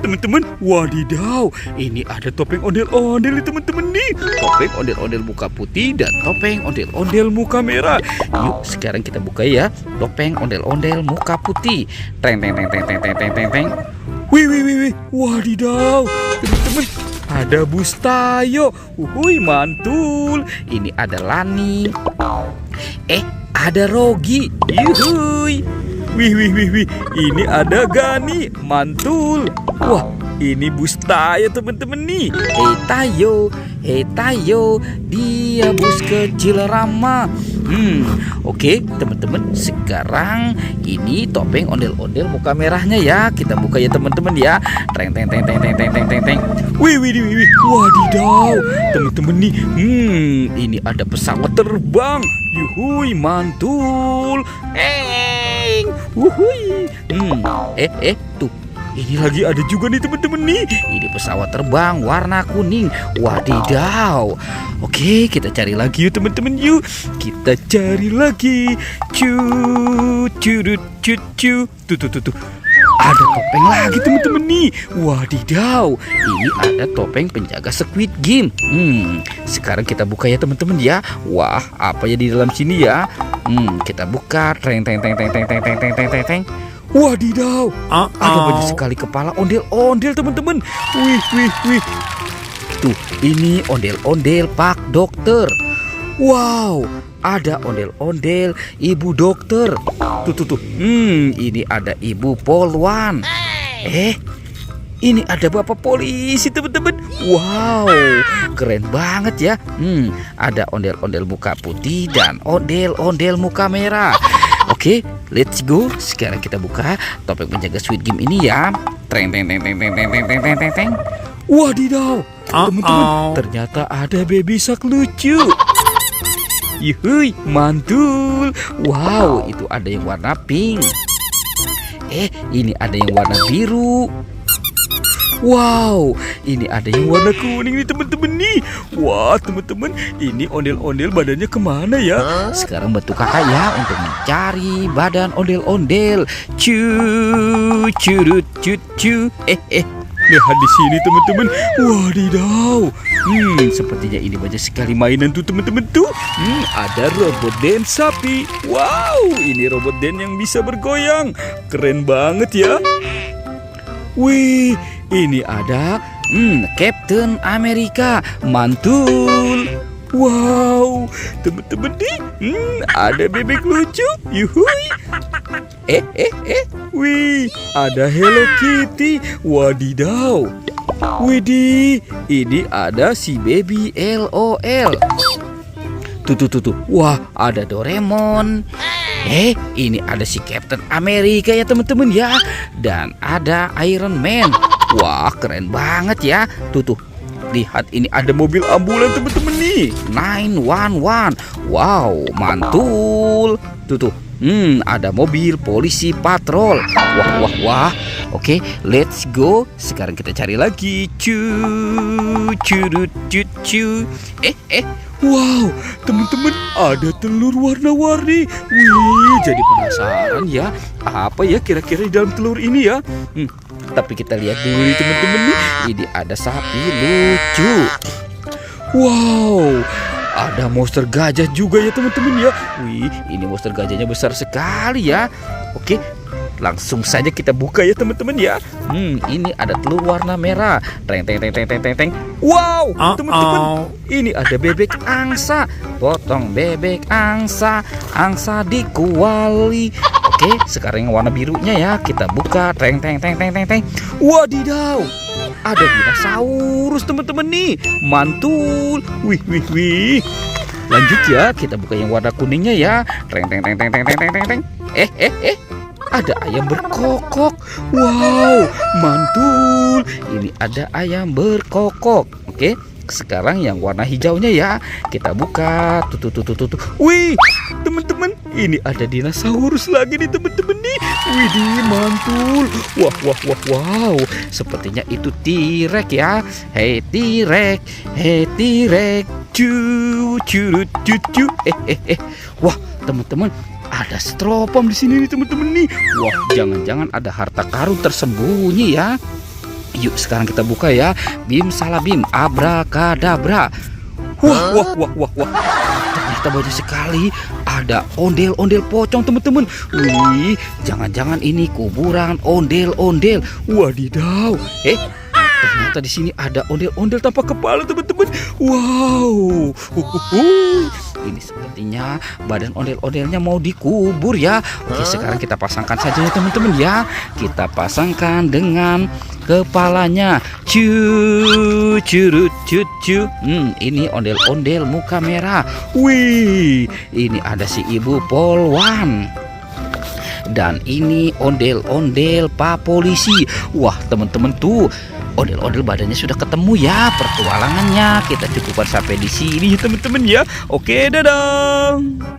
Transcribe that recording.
teman-teman, wadidaw, ini ada topeng ondel-ondel nih teman-teman nih. Topeng ondel-ondel muka putih dan topeng ondel-ondel muka merah. Yuk sekarang kita buka ya, topeng ondel-ondel muka putih. Teng teng teng teng teng teng teng teng teng. Wih, wadidaw, teman-teman, ada Bustayo. Wuhui, mantul. Ini ada Lani. Ada Rogi. Yuhui. Wih, ini ada Gani, mantul. Wah, ini Bustayo teman-teman nih. Hei Tayo, dia bus kecil ramah. Oke teman-teman, sekarang ini topeng ondel-ondel muka merahnya ya. Kita buka ya teman-teman ya. Teng teng teng teng teng teng teng teng. Wih, wadidaw, teman-teman nih. Ini ada pesawat terbang. Yuhui, mantul. Wuhui. Tuh. Ini lagi ada juga nih teman-teman nih. Ini pesawat terbang warna kuning. Wadidaw. Oke, kita cari lagi yuk teman-teman yuk. Kita cari lagi. Tuh. Ada topeng lagi teman-teman nih. Wadidaw. Ini ada topeng penjaga Squid Game. Sekarang kita buka ya teman-teman ya. Wah, apa ya di dalam sini ya? Kita buka. Teng. Wadidaw, ada banyak sekali kepala ondel-ondel teman-teman. Wih. Tuh, ini ondel-ondel Pak Dokter. Wow, ada ondel-ondel Ibu Dokter. Tuh. Ini ada Ibu Polwan. Ini ada Bapak Polisi teman-teman. Wow, keren banget ya. Ada ondel-ondel muka putih dan ondel-ondel muka merah. Oke, let's go. Sekarang kita buka topeng penjaga Squid Game ini ya. Teng. Wadidaw, teman-teman, ternyata ada baby shark lucu. Yuhui, mantul. Wow, itu ada yang warna pink. Ini ada yang warna biru. Wow, ini ada yang warna kuning nih teman-teman nih. Wah teman-teman, ini ondel-ondel badannya kemana ya? Sekarang bantu kakak ya untuk mencari badan ondel-ondel. Curut. Lihat di sini teman-teman. Wadidaw. Sepertinya ini banyak sekali mainan tuh teman-teman tuh. Ada robot den sapi. Wow, ini robot den yang bisa bergoyang. Keren banget ya. Wih, ini ada Captain America, mantul. Wow, teman-teman nih, ada bebek lucu. Yuhui. Wih, ada Hello Kitty. Wadidaw. Widih, ini ada si baby LOL. Tuh. Wah, ada Doraemon. Ini ada si Captain America ya teman-teman ya. Dan ada Iron Man. Wah, keren banget ya. Tuh. Lihat, ini ada mobil ambulan teman-teman nih. 911. Wow, mantul. Tuh. Ada mobil polisi patrol. Wah. Oke, let's go. Sekarang kita cari lagi. Curut. Wow, teman-teman, ada telur warna-warni. Wih, jadi penasaran ya. Apa ya kira-kira di dalam telur ini ya? Tapi kita lihat dulu nih teman-teman nih. Ini ada sapi lucu. Wow, ada monster gajah juga ya teman-teman ya. Wih, ini monster gajahnya besar sekali ya. Oke, langsung saja kita buka ya teman-teman ya. Ini ada telur warna merah. Teng. Wow, teman-teman, ini ada bebek angsa. Potong bebek angsa dikuali. Oke, sekarang yang warna birunya ya. Kita buka. Teng. Wadidaw, ada dinosaurus teman-teman nih. Mantul. Wih. Lanjut ya, kita buka yang warna kuningnya ya. Teng. Ada ayam berkokok. Wow, mantul. Ini ada ayam berkokok. Oke, sekarang yang warna hijaunya ya. Kita buka. Tuh. Wih, teman-teman, ini ada dinosaurus lagi nih teman-teman nih. Widih, mantul. Wow. Sepertinya itu T-Rex ya. Hei T-Rex. Curut. Wah, teman-teman, ada stropom di sini nih teman-teman nih. Wah, jangan-jangan ada harta karun tersembunyi ya. Yuk sekarang kita buka ya. Bim salabim abrakadabra. Wah. Ternyata banyak sekali. Ada ondel-ondel pocong teman-teman. Wih, jangan-jangan ini kuburan ondel-ondel. Wadidaw. Ternyata di sini ada ondel-ondel tanpa kepala teman-teman. Wow. Ini sepertinya badan ondel-ondelnya mau dikubur ya. Oke, sekarang kita pasangkan saja ya teman-teman ya. Kita pasangkan dengan kepalanya. Curut. Ini ondel-ondel muka merah. Wih, ini ada si ibu polwan. Dan ini ondel-ondel Pak Polisi. Wah, teman-teman tuh, ondel-ondel badannya sudah ketemu ya. Pertualangannya kita cukupkan sampai di sini teman-teman ya. Oke, dadah.